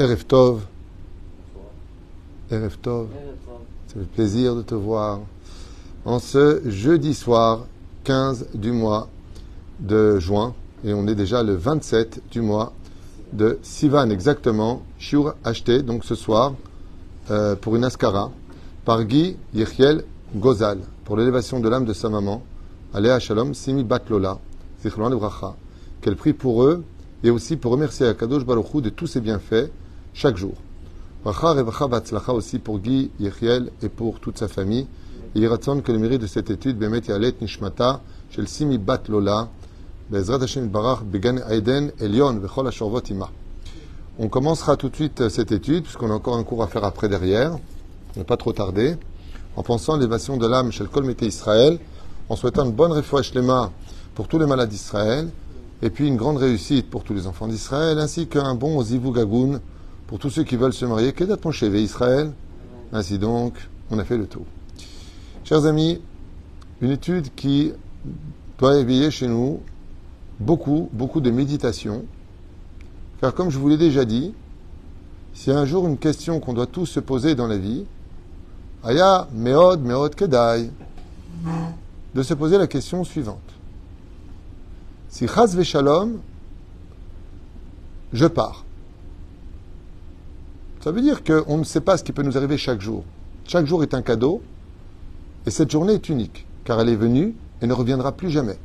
Erev Tov. Erev Tov. Ça fait plaisir de te voir. En ce jeudi soir, 15 du mois de juin, et on est déjà le 27 du mois de Sivan, exactement, Shiur acheté, donc ce soir, pour une askara, par Guy Yechiel Gozal, pour l'élévation de l'âme de sa maman, Aléa Shalom, Simi Bat Lola, Zichron Livracha, qu'elle prie pour eux, et aussi pour remercier Akadosh Baruch Hu de tous ses bienfaits, chaque jour. Bracha Revacha Batzlacha aussi pour Guy Yechiel et pour toute sa famille. Et il raconte que le mérite de cette étude, Bemet Yalet Nishmata, Shel Simi Bat Lola, Bezrat Hashem Barach, Began Aiden, Elion, Vechol Ashorvot Ima. On commencera tout de suite cette étude, puisqu'on a encore un cours à faire après derrière. On n'est pas trop tardé. En pensant à l'élévation de l'âme Shel Kol Mete Israël, en souhaitant une bonne refouach lema pour tous les malades d'Israël, et puis une grande réussite pour tous les enfants d'Israël, ainsi qu'un bon Zivou Gagoun pour tous ceux qui veulent se marier. Kedat mon chevet Israël. Ainsi donc, on a fait le tour. Chers amis, une étude qui doit éveiller chez nous beaucoup de méditation. Car comme je vous l'ai déjà dit, s'il y a un jour une question qu'on doit tous se poser dans la vie, Aya, meod, kedai, de se poser la question suivante. Si chas v'shalom, je pars. Ça veut dire qu'on ne sait pas ce qui peut nous arriver chaque jour. Chaque jour est un cadeau, et cette journée est unique, car elle est venue et ne reviendra plus jamais.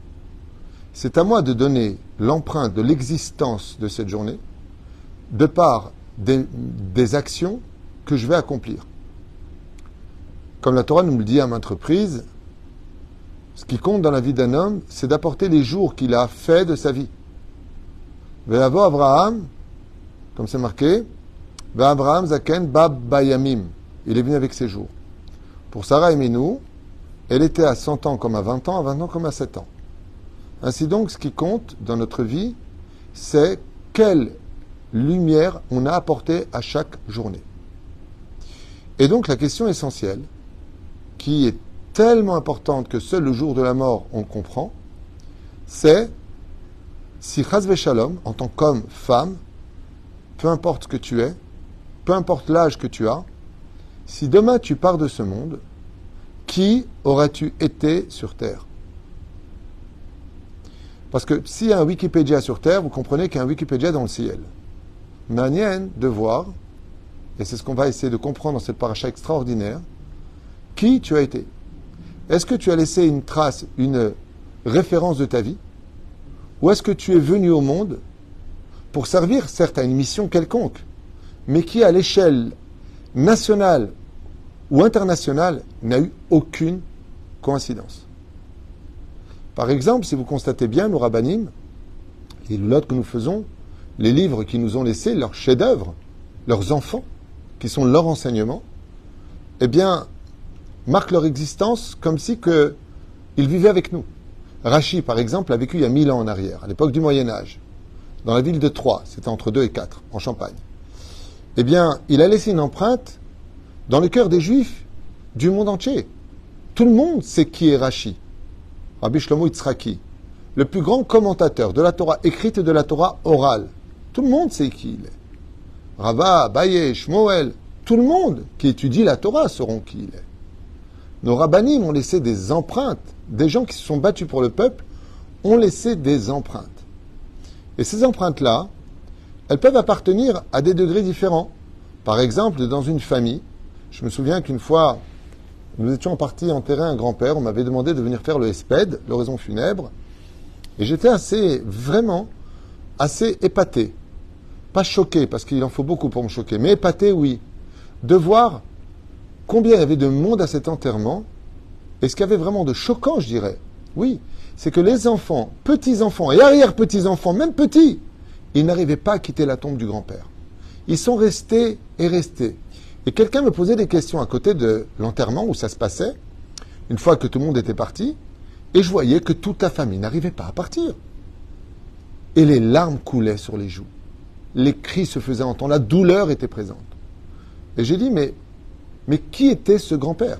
C'est à moi de donner l'empreinte de l'existence de cette journée, de par des actions que je vais accomplir. Comme la Torah nous le dit à maintes reprises, ce qui compte dans la vie d'un homme, c'est d'apporter les jours qu'il a fait de sa vie. Ve'avo Abraham, comme c'est marqué, Ve'Abraham zaken bab bayamim. Il est venu avec ses jours. Pour Sarah et Minou, elle était à 100 ans comme à 20 ans, à 20 ans comme à 7 ans. Ainsi donc, ce qui compte dans notre vie, c'est quelle lumière on a apportée à chaque journée. Et donc, la question essentielle, qui est tellement importante que seul le jour de la mort on le comprend, c'est si chas v'shalom, en tant qu'homme, femme, peu importe ce que tu es, peu importe l'âge que tu as, si demain tu pars de ce monde, qui aurais-tu été sur Terre? Parce que s'il y a un Wikipédia sur Terre, vous comprenez qu'il y a un Wikipédia dans le ciel. Manienne de voir, et c'est ce qu'on va essayer de comprendre dans cette paracha extraordinaire, qui tu as été. Est-ce que tu as laissé une trace, une référence de ta vie? Ou est-ce que tu es venu au monde pour servir, certes, à une mission quelconque, mais qui, à l'échelle nationale ou internationale, n'a eu aucune coïncidence? Par exemple, si vous constatez bien, nos rabbanim, les loulottes que nous faisons, les livres qui nous ont laissés, leurs chefs-d'œuvre, leurs enfants, qui sont leur enseignement, eh bien, marquent leur existence comme si ils vivaient avec nous. Rachi, par exemple, a vécu il y a 1000 ans en arrière, à l'époque du Moyen-Âge, dans la ville de Troyes, c'était entre 2 et 4, en Champagne. Eh bien, il a laissé une empreinte dans le cœur des Juifs du monde entier. Tout le monde sait qui est Rachi, Rabbi Shlomo Yitzhaki, le plus grand commentateur de la Torah écrite et de la Torah orale. Tout le monde sait qui il est. Rava, Abaye, Shmuel, tout le monde qui étudie la Torah sauront qui il est. Nos rabbanim ont laissé des empreintes. Des gens qui se sont battus pour le peuple ont laissé des empreintes. Et ces empreintes-là, elles peuvent appartenir à des degrés différents. Par exemple, dans une famille, je me souviens qu'une fois, nous étions partis enterrer un grand-père, on m'avait demandé de venir faire le hesped, l'oraison funèbre, et j'étais vraiment assez épaté. Pas choqué, parce qu'il en faut beaucoup pour me choquer, mais épaté, oui, de voir combien il y avait de monde à cet enterrement, et ce qu'il y avait vraiment de choquant, je dirais, oui, c'est que les enfants, petits-enfants et arrière-petits-enfants, même petits, ils n'arrivaient pas à quitter la tombe du grand-père. Ils sont restés et restés. Et quelqu'un me posait des questions à côté de l'enterrement où ça se passait, une fois que tout le monde était parti, et je voyais que toute la famille n'arrivait pas à partir. Et les larmes coulaient sur les joues. Les cris se faisaient entendre, la douleur était présente. Et j'ai dit, mais qui était ce grand-père?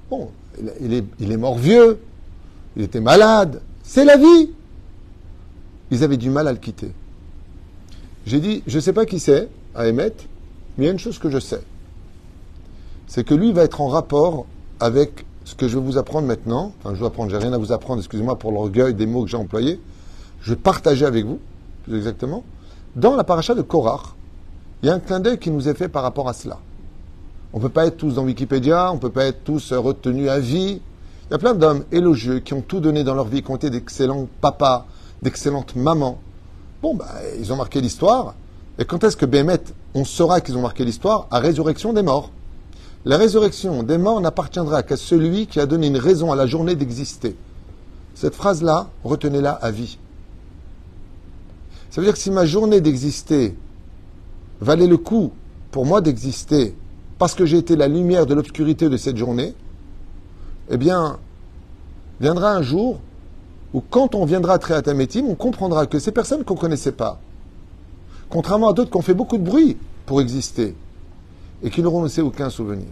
Bon, il est mort vieux, il était malade, c'est la vie. Ils avaient du mal à le quitter. J'ai dit, je ne sais pas qui c'est, à émettre, mais il y a une chose que je sais. C'est que lui va être en rapport avec ce que je vais vous apprendre maintenant. Enfin, je vais apprendre, j'ai rien à vous apprendre, excusez-moi pour l'orgueil des mots que j'ai employés. Je vais partager avec vous, plus exactement. Dans la paracha de Korach, il y a un clin d'œil qui nous est fait par rapport à cela. On ne peut pas être tous dans Wikipédia, on ne peut pas être tous retenus à vie. Il y a plein d'hommes élogieux qui ont tout donné dans leur vie, qui ont été d'excellents papas, d'excellentes mamans. Bon, ils ont marqué l'histoire. Et quand est-ce que Béhémet, on saura qu'ils ont marqué l'histoire? À résurrection des morts. La résurrection des morts n'appartiendra qu'à celui qui a donné une raison à la journée d'exister. Cette phrase-là, retenez-la à vie. Ça veut dire que si ma journée d'exister valait le coup pour moi d'exister parce que j'ai été la lumière de l'obscurité de cette journée, eh bien, viendra un jour où quand on viendra à Triatamétim, on comprendra que ces personnes qu'on ne connaissait pas, contrairement à d'autres qui ont fait beaucoup de bruit pour exister, et qui n'auront laissé aucun souvenir.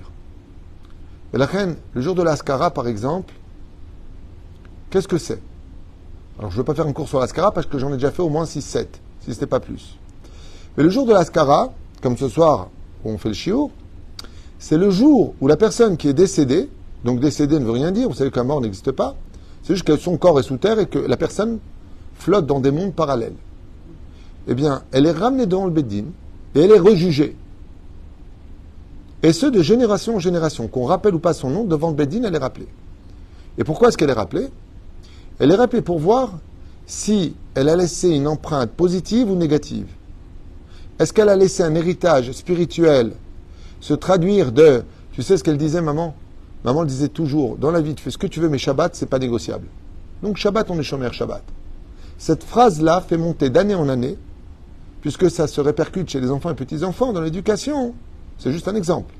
Et la reine, le jour de l'Askara, par exemple, qu'est-ce que c'est? Alors, je ne veux pas faire un cours sur l'Askara parce que j'en ai déjà fait au moins 6-7, si ce n'est pas plus. Mais le jour de l'Askara, comme ce soir où on fait le shiur, c'est le jour où la personne qui est décédée, donc décédée ne veut rien dire, vous savez qu'un mort n'existe pas, c'est juste que son corps est sous terre et que la personne flotte dans des mondes parallèles. Eh bien, elle est ramenée devant le Beddin et elle est rejugée. Et ce, de génération en génération, qu'on rappelle ou pas son nom, devant le Beddin, elle est rappelée. Et pourquoi est-ce qu'elle est rappelée? Elle est rappelée pour voir si elle a laissé une empreinte positive ou négative. Est-ce qu'elle a laissé un héritage spirituel se traduire de... Tu sais ce qu'elle disait, maman? Maman le disait toujours, dans la vie, tu fais ce que tu veux, mais Shabbat, c'est pas négociable. Donc Shabbat, on est Shomer Shabbat. Cette phrase-là fait monter d'année en année, puisque ça se répercute chez les enfants et petits-enfants dans l'éducation. C'est juste un exemple.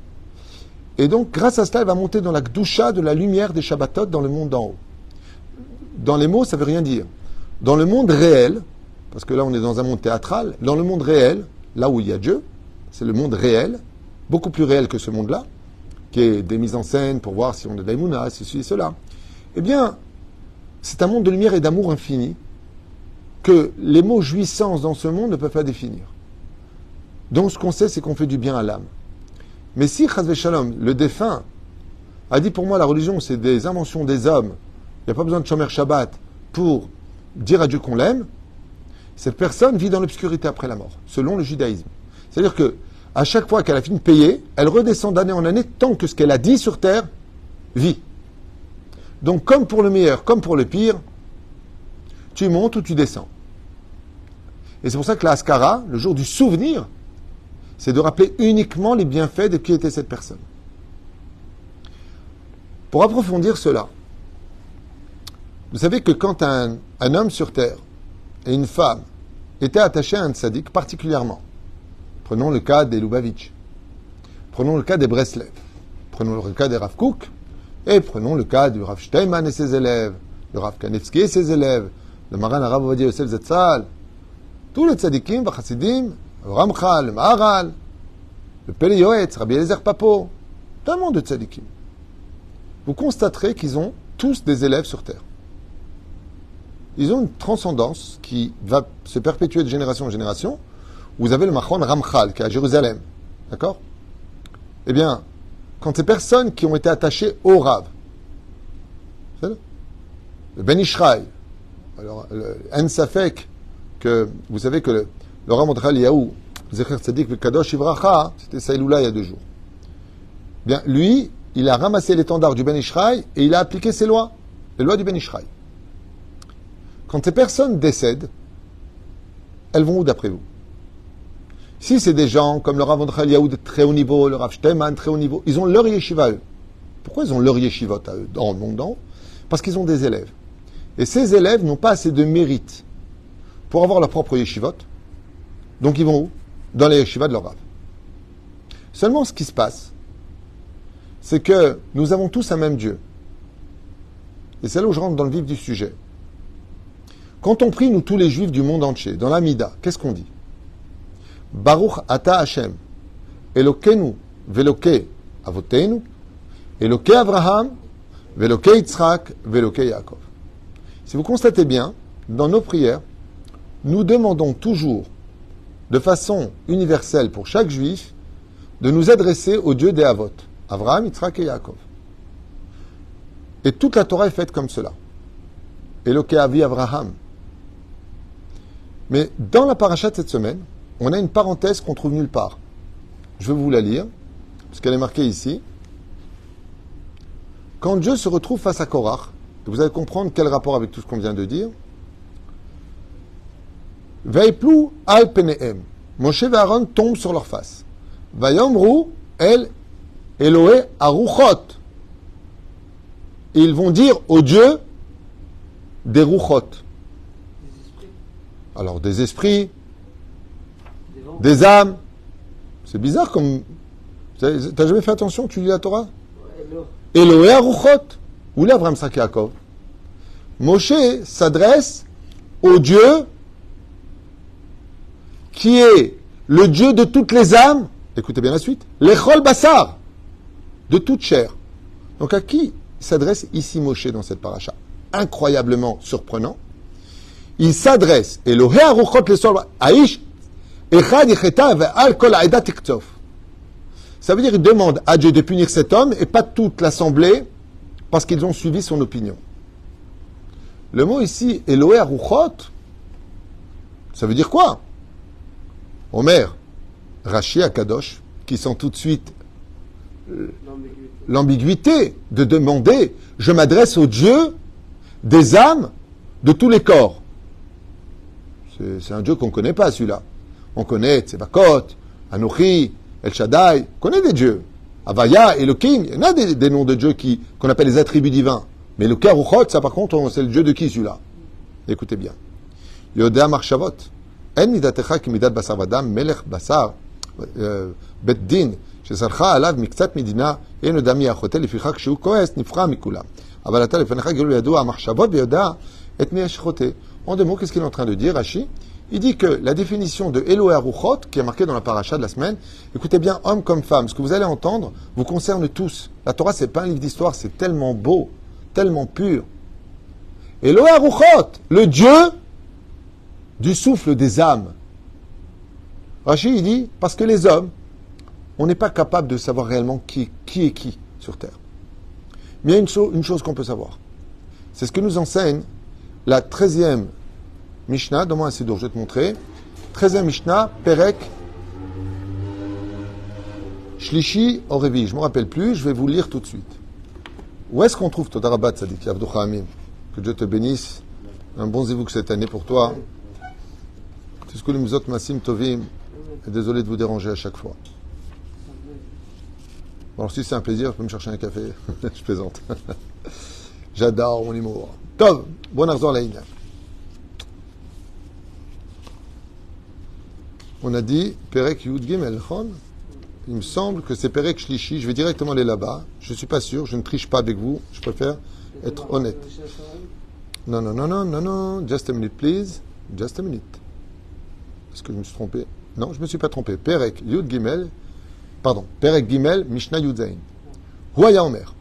Et donc, grâce à cela, elle va monter dans la Gdusha de la lumière des Shabbatot dans le monde d'en haut. Dans les mots, ça ne veut rien dire. Dans le monde réel, parce que là, on est dans un monde théâtral, dans le monde réel, là où il y a Dieu, c'est le monde réel, beaucoup plus réel que ce monde-là, qui est des mises en scène pour voir si on est d'Aïmouna, ceci et cela. Eh bien, c'est un monde de lumière et d'amour infini que les mots jouissance dans ce monde ne peuvent pas définir. Donc, ce qu'on sait, c'est qu'on fait du bien à l'âme. Mais si, Chazvé Shalom, le défunt, a dit pour moi la religion, c'est des inventions des hommes, il n'y a pas besoin de Shomer Shabbat pour dire à Dieu qu'on l'aime, cette personne vit dans l'obscurité après la mort, selon le judaïsme. C'est-à-dire que à chaque fois qu'elle a fini de payer, elle redescend d'année en année tant que ce qu'elle a dit sur terre vit. Donc, comme pour le meilleur, comme pour le pire, tu montes ou tu descends. Et c'est pour ça que la Askara, le jour du souvenir, c'est de rappeler uniquement les bienfaits de qui était cette personne. Pour approfondir cela, vous savez que quand un homme sur terre et une femme étaient attachés à un tzaddik particulièrement, prenons le cas des Lubavitch, prenons le cas des Breslev, prenons le cas des Rav Kook, et prenons le cas du Rav Steinman et ses élèves, le Rav Kanevski et ses élèves, le Maran Arav Ovadia Yosef Zatzal, tous les tzaddikim, le Chassidim, le Ramchal, le Maharal, le Pele Yoetz, Rabbi Eliezer Papo, tellement de tzaddikim. Vous constaterez qu'ils ont tous des élèves sur terre. Ils ont une transcendance qui va se perpétuer de génération en génération. Vous avez le Machon Ramchal, qui est à Jérusalem. D'accord? Eh bien, quand ces personnes qui ont été attachées au Rav, le Ben Ishraï, alors, En Safek, que vous savez que le Rav Mordechai Eliyahu, Zecher Tzadik V'Kadosh Ivracha, c'était Saïloula il y a 2 jours. Bien, lui, il a ramassé l'étendard du Ben Ishraï et il a appliqué ses lois, les lois du Ben Ishraï. Quand ces personnes décèdent, elles vont où d'après vous? Si c'est des gens comme le Rav Mordechai Eliyahu de très haut niveau, le Rav Steinman très haut niveau, ils ont leur yeshiva eux. Pourquoi ils ont leur yeshivot à eux, dans le monde d'en haut? Parce qu'ils ont des élèves. Et ces élèves n'ont pas assez de mérite pour avoir leur propre yeshivot. Donc ils vont où? Dans les yeshivas de leur Rav. Seulement ce qui se passe, c'est que nous avons tous un même Dieu. Et c'est là où je rentre dans le vif du sujet. Quand on prie, nous tous les juifs du monde entier, dans l'Amida, qu'est-ce qu'on dit? Baruch ata Hashem, Elokenu veloke avotenu, Eloke Avraham, veloke Yitzhak, veloke Yaakov. Si vous constatez bien, dans nos prières, nous demandons toujours de façon universelle pour chaque juif, de nous adresser au Dieu des Havot, Avraham, Yitzhak et Yaakov. Et toute la Torah est faite comme cela. Eloké Avi Avraham. Mais dans la paracha de cette semaine, on a une parenthèse qu'on trouve nulle part. Je vais vous la lire, parce qu'elle est marquée ici. Quand Dieu se retrouve face à Korach, vous allez comprendre quel rapport avec tout ce qu'on vient de dire. Veiplu al penehem. Moshe et Aaron tombent sur leur face. Vayomru el Eloé aruchot. Et ils vont dire au Dieu des ruchot. Alors des esprits, des âmes. C'est bizarre comme... T'as jamais fait attention, tu lis la Torah? Eloé aruchot. Où est Avraham, Yitzhak et Yaakov? Moshe s'adresse au Dieu qui est le Dieu de toutes les âmes. Écoutez bien la suite. L'echol bassar, de toute chair. Donc à qui s'adresse ici Moshe dans cette paracha? Incroyablement surprenant. Il s'adresse, Elohé aruchot lesol aish echad yicheta ve'al kol ha'eda tiktsof. Ça veut dire qu'il demande à Dieu de punir cet homme et pas toute l'assemblée parce qu'ils ont suivi son opinion. Le mot ici, Elohé aruchot, ça veut dire quoi? Omer, Rashi Akadosh, qui sent tout de suite l'ambiguïté de demander, je m'adresse au Dieu des âmes de tous les corps. C'est un Dieu qu'on ne connaît pas, celui-là. On connaît Tsevakot, Anochi, El Shaddai, on connaît des dieux. Avaya, Elohim, il y en a des noms de dieux qu'on appelle les attributs divins. Mais le Ruchot, ça par contre, c'est le Dieu de qui celui-là? Écoutez bien. Yodea Marshavot. En midatecha ki midat basar vadam, melech basar, bet din, שסלחה עליו מקצת מדינה, אין יודע מי החוטא, לפיכך כשהוא כועס, נבחר מכולם. אבל אתה לפניך גילוי ידוע המחשבות ויודע את מי השחוטא. En deux mots, qu'est-ce qu'il est en train de dire, Rashi? Il dit que la définition de Elohé Aruchot, qui est marquée dans la paracha de la semaine, écoutez bien, homme comme femme, ce que vous allez entendre vous concerne tous. La Torah, c'est pas un livre d'histoire, c'est tellement beau, tellement pur. Elohé Aruchot, le Dieu du souffle des âmes. Rashi, il dit, parce que les hommes, on n'est pas capable de savoir réellement qui est qui sur Terre. Mais il y a une chose qu'on peut savoir. C'est ce que nous enseigne la 13e Mishnah. Donne-moi un Sidour, je vais te montrer. 13e Mishnah, Perek, Shlishi, Orevi. Je ne me rappelle plus, je vais vous lire tout de suite. Où est-ce qu'on trouve Todarabat, Sadik, Yavdoucha Amim? Que Dieu te bénisse. Un bon zivuk cette année pour toi. Tiskulim Zot Masim Tovim. Et désolé de vous déranger à chaque fois. Bon, si c'est un plaisir, je peux me chercher un café. Je plaisante. J'adore mon humour. Tov, bon arzor laïna. On a dit Perek Yud Gimel Chon. Il me semble que c'est Perek Shlishi. Je vais directement aller là-bas. Je ne suis pas sûr, je ne triche pas avec vous. Je préfère être honnête. Non. Just a minute, please. Just a minute. Est-ce que je me suis trompé? Non, je ne me suis pas trompé. Perek Yud Gimel. Pardon, Perek Gimel, Mishnah Yudzain. Huaya Omer.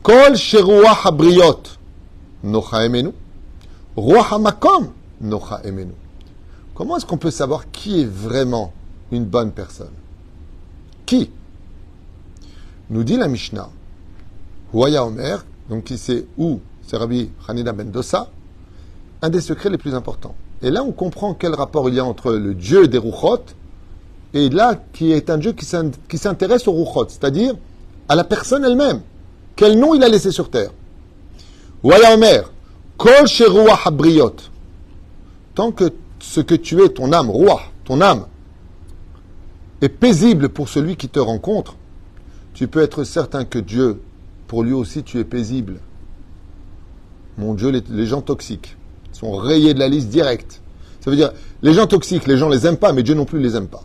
Kol sheruach habriot nocha emenu. Ruach hamakom nocha emenu. Comment est-ce qu'on peut savoir qui est vraiment une bonne personne? Qui? Nous dit la Mishnah. Huaya Omer, donc qui c'est où? C'est Rabbi Hanina ben Dosa, un des secrets les plus importants. Et là, on comprend quel rapport il y a entre le Dieu des Ruchot et là, qui est un Dieu qui s'intéresse aux Ruchot, c'est-à-dire à la personne elle-même. Quel nom il a laissé sur terre? Waya Omer, Kol Sheruach Habriot. Tant que ce que tu es, ton âme, Ruach, ton âme, est paisible pour celui qui te rencontre, tu peux être certain que Dieu, pour lui aussi, tu es paisible. Mon Dieu, les gens toxiques sont rayés de la liste directe. Ça veut dire, les gens toxiques, les gens les aiment pas, mais Dieu non plus les aime pas.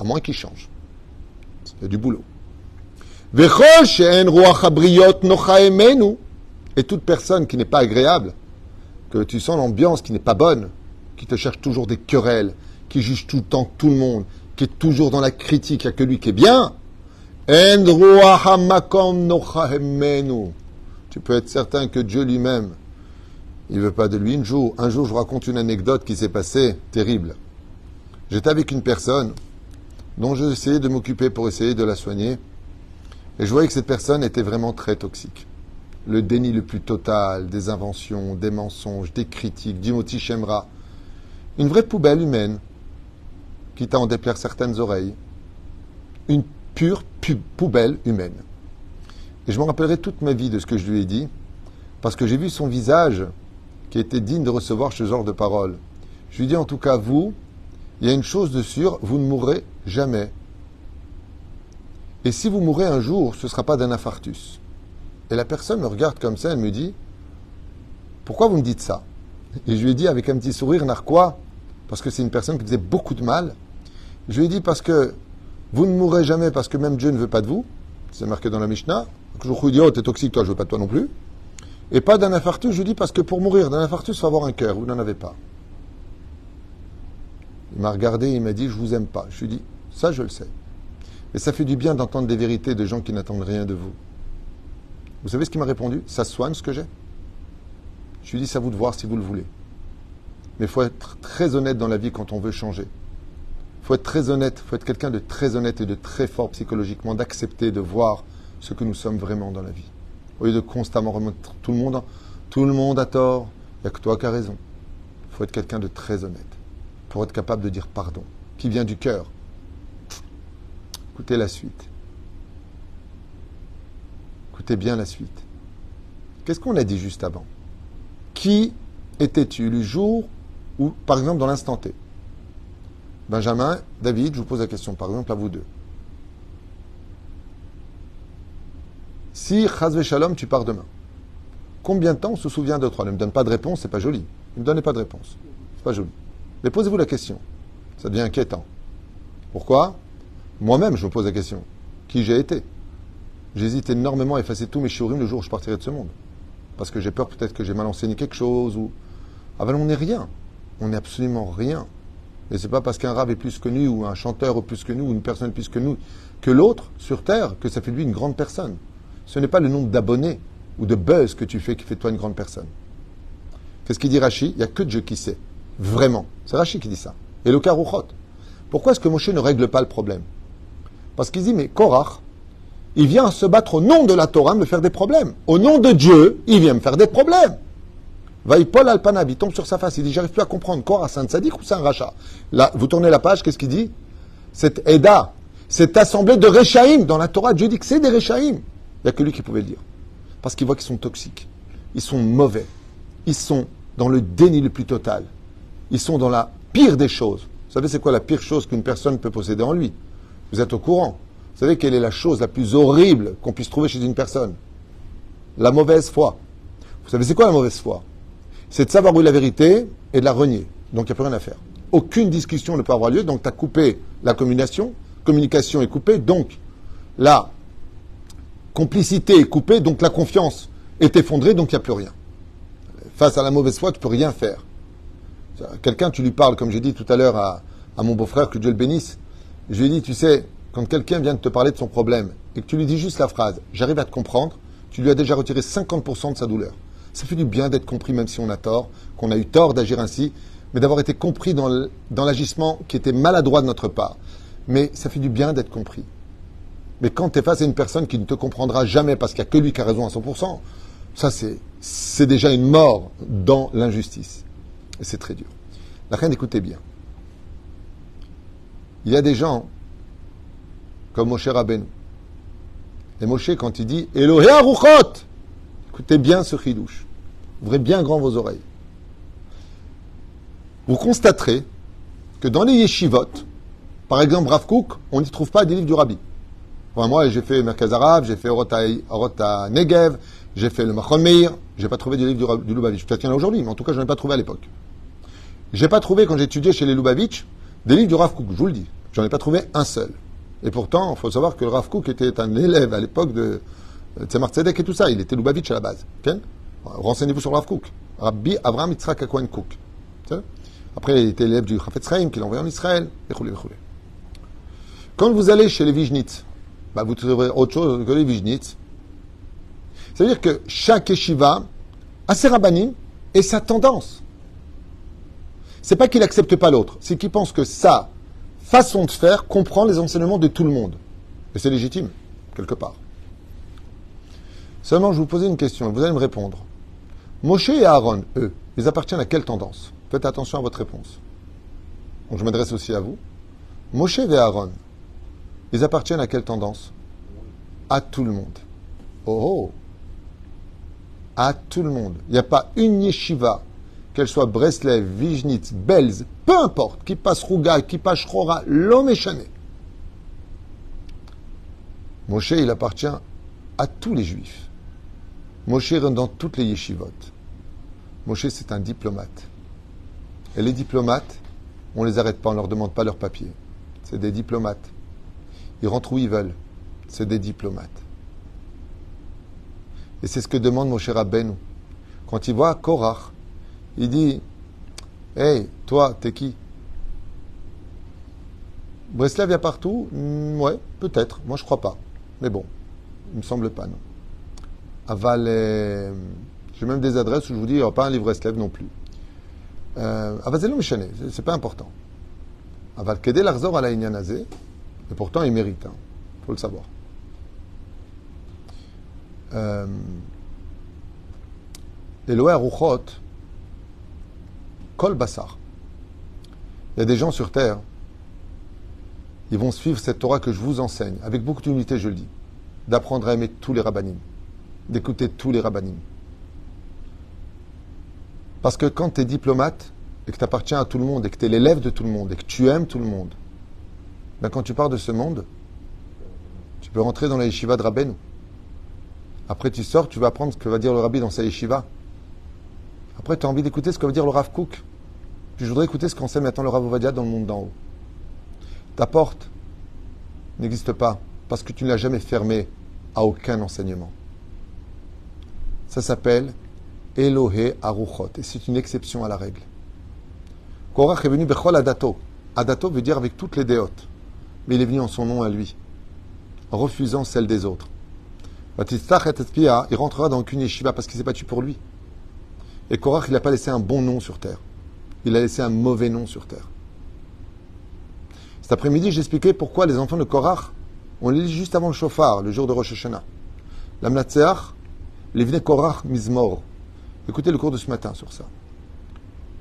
À moins qu'ils changent. C'est du boulot. Et toute personne qui n'est pas agréable, que tu sens l'ambiance qui n'est pas bonne, qui te cherche toujours des querelles, qui juge tout le temps tout le monde, qui est toujours dans la critique, il n'y a que lui qui est bien, tu peux être certain que Dieu lui-même, il ne veut pas de lui. Un jour, je vous raconte une anecdote qui s'est passée terrible. J'étais avec une personne dont j'ai essayé de m'occuper pour essayer de la soigner. Et je voyais que cette personne était vraiment très toxique. Le déni le plus total, des inventions, des mensonges, des critiques, du moti shemra. Une vraie poubelle humaine, quitte à en déplaire certaines oreilles. Une pure poubelle humaine. Et je me rappellerai toute ma vie de ce que je lui ai dit, parce que j'ai vu son visage qui était digne de recevoir ce genre de paroles. Je lui ai dit, en tout cas, vous, il y a une chose de sûre, vous ne mourrez jamais. Et si vous mourrez un jour, ce ne sera pas d'un infarctus. Et la personne me regarde comme ça, elle me dit, pourquoi vous me dites ça? Et je lui ai dit avec un petit sourire narquois, parce que c'est une personne qui faisait beaucoup de mal. Je lui ai dit, parce que vous ne mourrez jamais, parce que même Dieu ne veut pas de vous. C'est marqué dans la Mishnah. Je lui dis, oh, t'es toxique, toi, je veux pas de toi non plus. Et pas d'un infarctus, je lui dis, parce que pour mourir d'un infarctus, il faut avoir un cœur. Vous n'en avez pas. Il m'a regardé et il m'a dit, je vous aime pas. Je lui ai dit, ça, je le sais. Et ça fait du bien d'entendre des vérités de gens qui n'attendent rien de vous. Vous savez ce qu'il m'a répondu? Ça soigne ce que j'ai. Je lui ai dit, c'est à vous de voir si vous le voulez. Mais il faut être très honnête dans la vie quand on veut changer. Il faut être très honnête, il faut être quelqu'un de très honnête et de très fort psychologiquement, d'accepter de voir ce que nous sommes vraiment dans la vie. Au lieu de constamment remettre tout le monde a tort, il n'y a que toi qui as raison. Il faut être quelqu'un de très honnête pour être capable de dire pardon, qui vient du cœur. Écoutez la suite. Écoutez bien la suite. Qu'est-ce qu'on a dit juste avant? Qui étais-tu le jour où, par exemple, dans l'instant T? Benjamin, David, je vous pose la question, par exemple, à vous deux. Si, Chazve Shalom, tu pars demain, combien de temps on se souvient de toi? Ne me donne pas de réponse, c'est pas joli. Ne me donnez pas de réponse. C'est pas joli. Mais posez-vous la question. Ça devient inquiétant. Pourquoi? Moi-même, je me pose la question. Qui j'ai été? J'hésite énormément à effacer tous mes shiurim le jour où je partirai de ce monde. Parce que j'ai peur peut-être que j'ai mal enseigné quelque chose ou... Ah ben on n'est rien. On n'est absolument rien. Et c'est pas parce qu'un rave est plus que nous, ou un chanteur est plus que nous, ou une personne est plus que nous, que l'autre, sur Terre, que ça fait de lui une grande personne. Ce n'est pas le nombre d'abonnés ou de buzz que tu fais qui fait de toi une grande personne. Qu'est-ce qu'il dit Rashi? Il n'y a que Dieu qui sait. Vraiment. C'est Rashi qui dit ça. Et le Karouchot. Pourquoi est-ce que Moshe ne règle pas le problème? Parce qu'il dit, mais Korach, il vient se battre au nom de la Torah, me faire des problèmes. Au nom de Dieu, il vient me faire des problèmes. Vaïpol Alpanav, il tombe sur sa face, il dit, j'arrive plus à comprendre, Korach, c'est un tzaddik ou c'est un rachat? Là, vous tournez la page, qu'est-ce qu'il dit? Cette Eda, cette assemblée de Rechaïm, dans la Torah, Dieu dit que c'est des Rechaïm. Il n'y a que lui qui pouvait le dire. Parce qu'il voit qu'ils sont toxiques. Ils sont mauvais. Ils sont dans le déni le plus total. Ils sont dans la pire des choses. Vous savez c'est quoi la pire chose qu'une personne peut posséder en lui? Vous êtes au courant. Vous savez quelle est la chose la plus horrible qu'on puisse trouver chez une personne? La mauvaise foi. Vous savez c'est quoi la mauvaise foi? C'est de savoir où est la vérité et de la renier. Donc il n'y a plus rien à faire. Aucune discussion ne peut avoir lieu. Donc tu as coupé la communication. Communication est coupée. Donc la complicité est coupée. Donc la confiance est effondrée. Donc il n'y a plus rien. Face à la mauvaise foi, tu ne peux rien faire. Quelqu'un, tu lui parles, comme j'ai dit tout à l'heure à mon beau-frère, que Dieu le bénisse. Je lui ai dit, tu sais, quand quelqu'un vient de te parler de son problème et que tu lui dis juste la phrase « j'arrive à te comprendre », tu lui as déjà retiré 50% de sa douleur. Ça fait du bien d'être compris même si on a tort, qu'on a eu tort d'agir ainsi, mais d'avoir été compris dans l'agissement qui était maladroit de notre part. Mais ça fait du bien d'être compris. Mais quand tu es face à une personne qui ne te comprendra jamais parce qu'il n'y a que lui qui a raison à 100%, ça c'est déjà une mort dans l'injustice. Et c'est très dur. La reine, écoutez bien. Il y a des gens comme Moshe Rabbeinu. Et Moshe, quand il dit Elohé Aruchot, écoutez bien ce chidouche. Ouvrez bien grand vos oreilles. Vous constaterez que dans les yeshivot, par exemple Rav Kook, on n'y trouve pas des livres du Rabbi. Enfin, moi, j'ai fait Merkaz Arav, j'ai fait Orota Negev, j'ai fait le Machon Meir, j'ai pas trouvé des livres du Lubavitch. Peut-être qu'il y en a aujourd'hui, mais en tout cas, je n'en ai pas trouvé à l'époque. J'ai pas trouvé, quand j'ai étudié chez les Lubavitch, des livres du Rav Kook, je vous le dis. J'en ai pas trouvé un seul. Et pourtant, il faut savoir que le Rav Kook était un élève à l'époque de Tzemar Tzedek et tout ça. Il était Lubavitch à la base. Okay? Renseignez-vous sur le Rav Kook. Rabbi Avraham Yitzhak Cohen Kook. Après, il était élève du Chafetz Chaim, qui l'a envoyé en Israël. Quand vous allez chez les Vijnitz, vous trouverez autre chose que les Vijnitz. C'est-à-dire que chaque yeshiva a ses rabbanim et sa tendance. C'est pas qu'il n'accepte pas l'autre, c'est qu'il pense que ça, façon de faire comprend les enseignements de tout le monde. Et c'est légitime, quelque part. Seulement, je vous posais une question et vous allez me répondre. Moshe et Aaron, eux, ils appartiennent à quelle tendance? Faites attention à votre réponse. Donc, je m'adresse aussi à vous. Moshe et Aaron, ils appartiennent à quelle tendance? À tout le monde. Oh, oh. À tout le monde. Il n'y a pas une yeshiva, qu'elle soit Breslev, Vijnitz, Belz, peu importe, qui passe Rouga, qui passe Shrora, l'homme échané. Moshe, il appartient à tous les juifs. Moshe rentre dans toutes les yeshivot. Moshe, c'est un diplomate. Et les diplomates, on ne les arrête pas, on ne leur demande pas leurs papiers. C'est des diplomates. Ils rentrent où ils veulent. C'est des diplomates. Et c'est ce que demande Moshe Rabbeinu. Quand il voit Korach, il dit « Hey, toi, t'es qui ?» Breslev, il y a partout? Ouais, peut-être. Moi, je crois pas. Mais bon, il me semble pas, non. Aval, j'ai même des adresses où je vous dis, il n'y aura pas un livre Breslev non plus. Aval, c'est pas important. Aval, Kedel Arzor ala Inyan Hazeh, et pourtant, il mérite, faut le savoir. Elohe Aruchot, Kol Basar. Il y a des gens sur terre, ils vont suivre cette Torah que je vous enseigne, avec beaucoup d'humilité, je le dis, d'apprendre à aimer tous les rabbanim, d'écouter tous les rabbanim. Parce que quand tu es diplomate, et que tu appartiens à tout le monde, et que tu es l'élève de tout le monde, et que tu aimes tout le monde, ben quand tu pars de ce monde, tu peux rentrer dans la yeshiva de Rabbeinu. Après, tu sors, tu vas apprendre ce que va dire le rabbi dans sa yeshiva. Après, tu as envie d'écouter ce que va dire le Rav Kook. Puis je voudrais écouter ce qu'enseigne maintenant le Rav Ovadia dans le monde d'en haut. Ta porte n'existe pas parce que tu ne l'as jamais fermée à aucun enseignement. Ça s'appelle Elohe Aruchot. Et c'est une exception à la règle. Korach est venu Bechol Adato. Adato veut dire avec toutes les déotes. Mais il est venu en son nom à lui, en refusant celle des autres. Il rentrera dans aucune yeshiva parce qu'il s'est battu pour lui. Et Korach, il n'a pas laissé un bon nom sur terre. Il a laissé un mauvais nom sur terre. Cet après-midi, j'expliquais pourquoi les enfants de Korach, on les lit juste avant le shofar, le jour de Rosh Hashanah. La Mnatseach, les venait Korach Mizmor. Écoutez le cours de ce matin sur ça.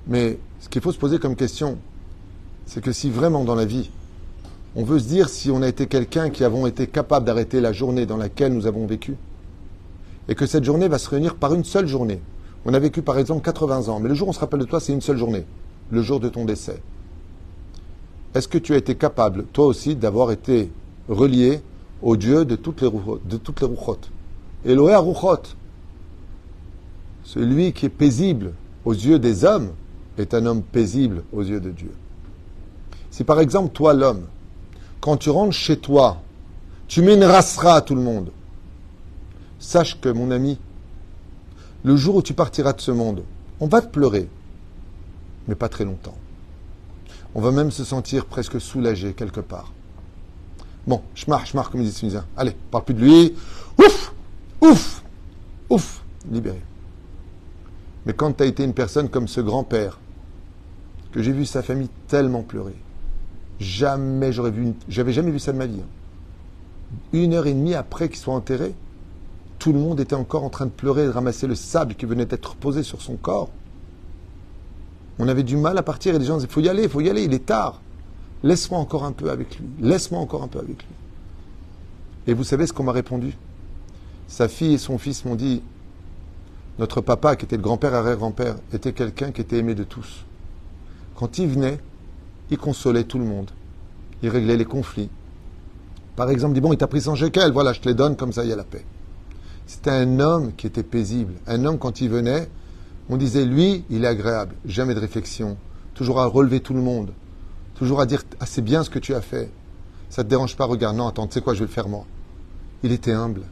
Mais ce qu'il faut se poser comme question, c'est que si vraiment dans la vie, on veut se dire si on a été quelqu'un qui avons été capable d'arrêter la journée dans laquelle nous avons vécu, et que cette journée va se réunir par une seule journée. On a vécu par exemple 80 ans, mais le jour où on se rappelle de toi, c'est une seule journée, le jour de ton décès. Est-ce que tu as été capable, toi aussi, d'avoir été relié au Dieu de toutes les rouchot? Elohe Aruchot, celui qui est paisible aux yeux des hommes, est un homme paisible aux yeux de Dieu. Si par exemple, toi l'homme, quand tu rentres chez toi, tu mets une rassera à tout le monde, sache que mon ami, le jour où tu partiras de ce monde, on va te pleurer, mais pas très longtemps. On va même se sentir presque soulagé quelque part. Bon, shmar, comme ils disent les Tunisiens. Allez, parle plus de lui. Ouf, ouf, ouf, libéré. Mais quand tu as été une personne comme ce grand-père, que j'ai vu sa famille tellement pleurer, j'avais jamais vu ça de ma vie. 1h30 après qu'il soit enterré, tout le monde était encore en train de pleurer et de ramasser le sable qui venait d'être posé sur son corps. On avait du mal à partir et les gens disaient, il faut y aller, il est tard. Laisse-moi encore un peu avec lui. Et vous savez ce qu'on m'a répondu? Sa fille et son fils m'ont dit, notre papa, qui était le grand-père, arrière-grand-père, était quelqu'un qui était aimé de tous. Quand il venait, il consolait tout le monde. Il réglait les conflits. Par exemple, il dit, bon, il t'a pris 100 shekels, voilà, je te les donne, comme ça, il y a la paix. C'était un homme qui était paisible. Un homme, quand il venait, on disait, lui, il est agréable. Jamais de réflexion. Toujours à relever tout le monde. Toujours à dire, ah, c'est bien ce que tu as fait. Ça te dérange pas, regarde, non, attends, tu sais quoi, je vais le faire moi. Il était humble.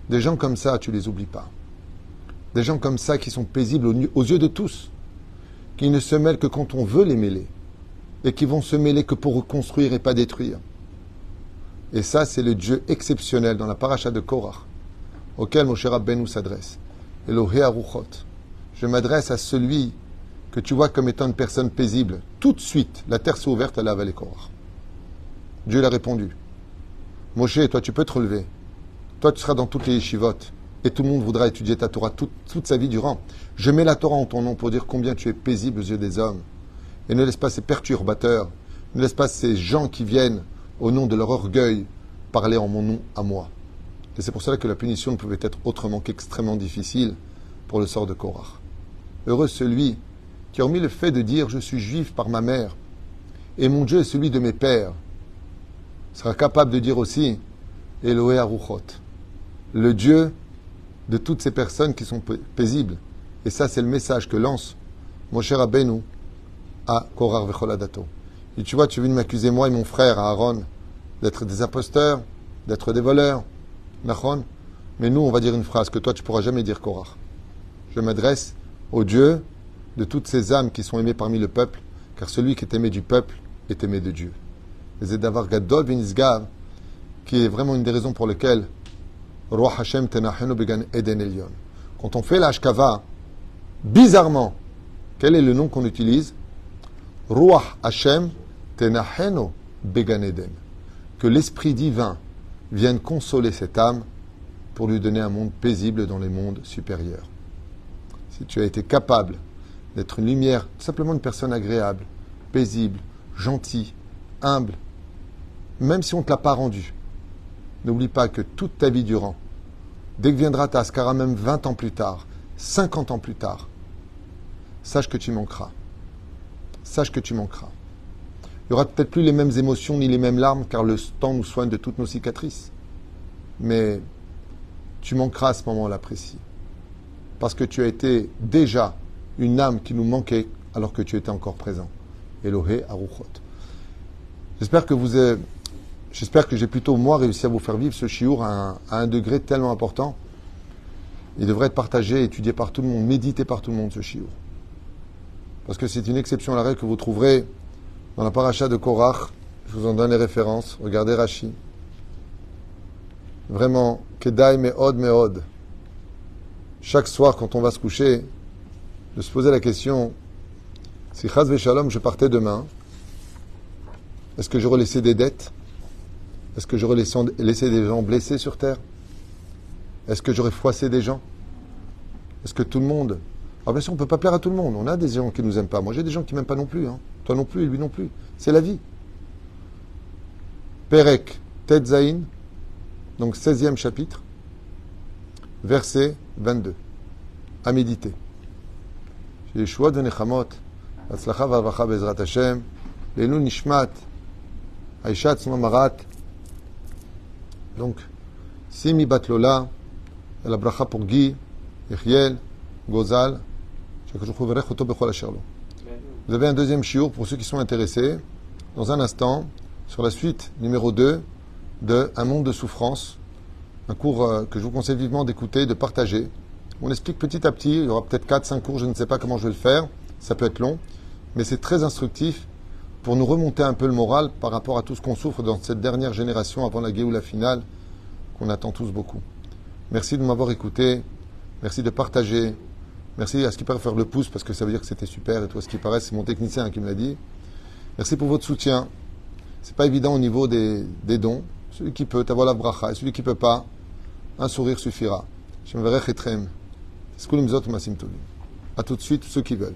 Des gens comme ça, tu les oublies pas. Des gens comme ça qui sont paisibles aux yeux de tous. Qui ne se mêlent que quand on veut les mêler. Et qui vont se mêler que pour reconstruire et pas détruire. Et ça, c'est le Dieu exceptionnel dans la paracha de Korach, auquel Moshe Rabbeinu s'adresse. Elohe Aruchot. Je m'adresse à celui que tu vois comme étant une personne paisible. Tout de suite, la terre s'est ouverte à la vallée Korach. Dieu l'a répondu. Moshe, toi tu peux te relever. Toi tu seras dans toutes les yeshivotes. Et tout le monde voudra étudier ta Torah toute sa vie durant. Je mets la Torah en ton nom pour dire combien tu es paisible aux yeux des hommes. Et ne laisse pas ces perturbateurs, ne laisse pas ces gens qui viennent, au nom de leur orgueil, parler en mon nom à moi. Et c'est pour cela que la punition ne pouvait être autrement qu'extrêmement difficile pour le sort de Korach. Heureux celui qui, hormis le fait de dire « je suis juif par ma mère » et mon Dieu est celui de mes pères, sera capable de dire aussi « Elohé Aruchot », le Dieu de toutes ces personnes qui sont paisibles. Et ça, c'est le message que lance Moshe Rabbeinu à Korach Vecholadato. Et tu vois, tu viens de m'accuser, moi et mon frère Aaron, d'être des imposteurs, d'être des voleurs. Nachon. Mais nous, on va dire une phrase que toi, tu ne pourras jamais dire, Korach. Je m'adresse au Dieu de toutes ces âmes qui sont aimées parmi le peuple, car celui qui est aimé du peuple est aimé de Dieu. Et Zedavar Gadol Vinisgav, qui est vraiment une des raisons pour lesquelles Roi Hashem Tenachenu Began Eden Elyon. Quand on fait l'Ashkava, bizarrement, quel est le nom qu'on utilise? Roi Hashem Tenachenu Began Eden. Que l'Esprit divin vienne consoler cette âme pour lui donner un monde paisible dans les mondes supérieurs. Si tu as été capable d'être une lumière, tout simplement une personne agréable, paisible, gentille, humble, même si on ne te l'a pas rendu, n'oublie pas que toute ta vie durant, dès que viendra ta Askara, même 20 ans plus tard, 50 ans plus tard, sache que tu manqueras. Sache que tu manqueras. Il n'y aura peut-être plus les mêmes émotions ni les mêmes larmes, car le temps nous soigne de toutes nos cicatrices. Mais tu manqueras à ce moment-là précis. Parce que tu as été déjà une âme qui nous manquait alors que tu étais encore présent. Elohé Aruchot. J'espère que j'ai plutôt, moi, réussi à vous faire vivre ce chiour à un degré tellement important. Il devrait être partagé, étudié par tout le monde, médité par tout le monde, ce chiour. Parce que c'est une exception à la règle que vous trouverez dans la paracha de Korach. Je vous en donne les références. Regardez Rashi. Vraiment, Kedai Meod Meod. Chaque soir, quand on va se coucher, de se poser la question, si Chaz Veshalom, je partais demain, est-ce que j'aurais laissé des dettes? Est-ce que j'aurais laissé des gens blessés sur terre? Est-ce que j'aurais froissé des gens? Est-ce que tout le monde... Alors bien sûr, on ne peut pas plaire à tout le monde. On a des gens qui ne nous aiment pas. Moi, j'ai des gens qui ne m'aiment pas non plus. Hein. Toi non plus et lui non plus. C'est la vie. Perek Tetzaïn, donc 16e chapitre, verset 22. À méditer. Yeshua de Nechamot, Atzlacha v'Avacha Bezrat Hashem, Lenu Nishmat, Aisha Tzma Marat. Donc, Simi Batlola, la bracha pour Guy, Yechiel, Gozal, vous avez un deuxième chiour pour ceux qui sont intéressés. Dans un instant, sur la suite numéro 2 de Un monde de souffrance, un cours que je vous conseille vivement d'écouter, de partager. On explique petit à petit, il y aura peut-être 4-5 cours, je ne sais pas comment je vais le faire, ça peut être long, mais c'est très instructif pour nous remonter un peu le moral par rapport à tout ce qu'on souffre dans cette dernière génération avant la Géoula finale, qu'on attend tous beaucoup. Merci de m'avoir écouté, merci de partager. Merci à ce qui paraît faire le pouce parce que ça veut dire que c'était super et toi ce qui paraît c'est mon technicien qui me l'a dit. Merci pour votre soutien. C'est pas évident au niveau des dons. Celui qui peut, t'avoir la bracha et celui qui peut pas, un sourire suffira. Je me verrai chetrem. À tout de suite ceux qui veulent.